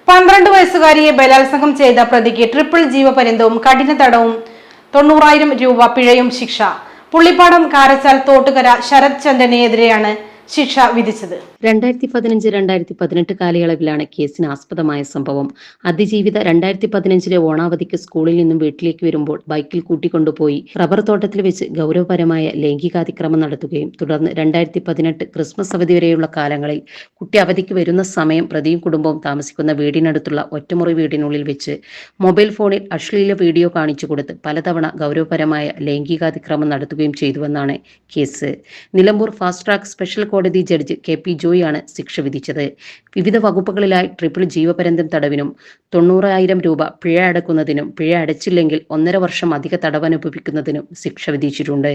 12 വയസ്സുകാരിയെ ബലാത്സംഗം ചെയ്ത പ്രതിക്ക് ട്രിപ്പിൾ ജീവപര്യന്തവും കഠിന തടവും 90,000 രൂപ പിഴയും ശിക്ഷ. പുള്ളിപ്പാടം കാരച്ചാൽ തോട്ടുകര ശരത് ചന്ദ്രനെതിരെയാണ് ശിക്ഷ വിധിച്ചത്. 2015-2018 കാലയളവിലാണ് കേസിന് ആസ്പദമായ സംഭവം. അതിജീവിത 2015 ഓണാവധിക്ക് സ്കൂളിൽ നിന്നും വീട്ടിലേക്ക് വരുമ്പോൾ ബൈക്കിൽ കൂട്ടിക്കൊണ്ടുപോയി റബ്ബർ തോട്ടത്തിൽ വെച്ച് ഗൗരവപരമായ ലൈംഗികാതിക്രമം നടത്തുകയും തുടർന്ന് 2018 ക്രിസ്മസ് അവധി വരെയുള്ള കാലങ്ങളിൽ കുട്ടി അവധിക്ക് വരുന്ന സമയം പ്രതിയും കുടുംബവും താമസിക്കുന്ന വീടിനടുത്തുള്ള ഒറ്റമുറി വീടിനുള്ളിൽ വെച്ച് മൊബൈൽ ഫോണിൽ അശ്ലീല വീഡിയോ കാണിച്ചു കൊടുത്ത് പലതവണ ഗൗരവപരമായ ലൈംഗികാതിക്രമം നടത്തുകയും ചെയ്തുവെന്നാണ് case. Nilambur fast track special കോടതി ജഡ്ജ് KP ജോയിയാണ് ശിക്ഷ വിധിച്ചത്. വിവിധ വകുപ്പുകളിലായി ട്രിപ്പിൾ ജീവപര്യന്തം തടവിനും 90,000 രൂപ പിഴ അടക്കുന്നതിനും പിഴ അടച്ചില്ലെങ്കിൽ 1.5 വർഷം അധിക തടവ് അനുഭവിക്കുന്നതിനും ശിക്ഷ വിധിച്ചിട്ടുണ്ട്.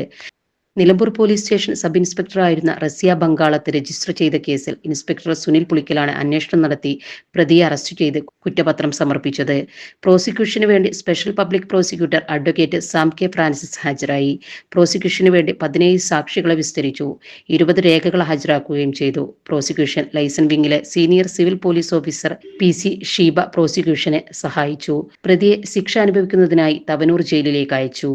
നിലമ്പൂർ പോലീസ് സ്റ്റേഷൻ സബ് ഇൻസ്പെക്ടറായിരുന്ന റസിയ ബംഗാളത്ത് രജിസ്റ്റർ ചെയ്ത കേസിൽ ഇൻസ്പെക്ടർ സുനിൽ പുളിക്കലാണ് അന്വേഷണം നടത്തി പ്രതിയെ അറസ്റ്റ് ചെയ്ത് കുറ്റപത്രം സമർപ്പിച്ചത്. പ്രോസിക്യൂഷന് വേണ്ടി special public prosecutor advocate Sam K Francis ഹാജരായി. പ്രോസിക്യൂഷന് വേണ്ടി 17 സാക്ഷികളെ വിസ്തരിച്ചു. 20 രേഖകൾ ഹാജരാക്കുകയും ചെയ്തു. പ്രോസിക്യൂഷൻ ലൈസൺ വിംഗിലെ senior civil police officer PC Sheeba പ്രോസിക്യൂഷനെ സഹായിച്ചു. പ്രതിയെ ശിക്ഷ അനുഭവിക്കുന്നതിനായി തവനൂർ ജയിലിലേക്ക് അയച്ചു.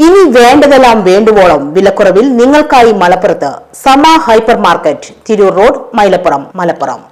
ഇനി വേണ്ടതെല്ലാം വേണ്ടുവോളം വിലക്കുറവിൽ നിങ്ങൾക്കായി മലപ്പുറത്ത് സമ hyper market, Tirur road, Mylapuram, Malappuram.